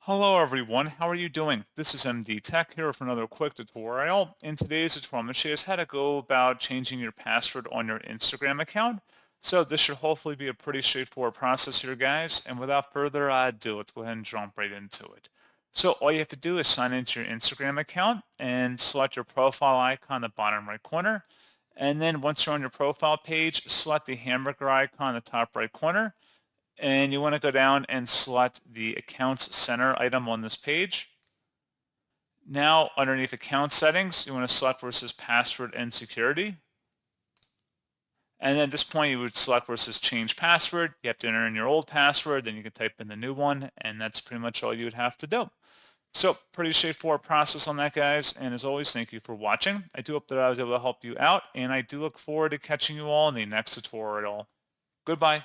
Hello everyone, how are you doing? This is MD Tech here for another quick tutorial. In today's tutorial, I'm going to show you guys how to go about changing your password on your Instagram account. So this should hopefully be a pretty straightforward process here, guys. And without further ado, let's go ahead and jump right into it. So all you have to do is sign into your Instagram account and select your profile icon in the bottom right corner. And then once you're on your profile page, select the hamburger icon in the top right corner and you want to go down and select the Accounts Center item on this page. Now, underneath Account Settings, you want to select where it says Password and Security. And then at this point, you would select where it says Change Password. You have to enter in your old password, then you can type in the new one, and that's pretty much all you would have to do. So, pretty straightforward process on that, guys. And as always, thank you for watching. I do hope that I was able to help you out, and I do look forward to catching you all in the next tutorial. Goodbye.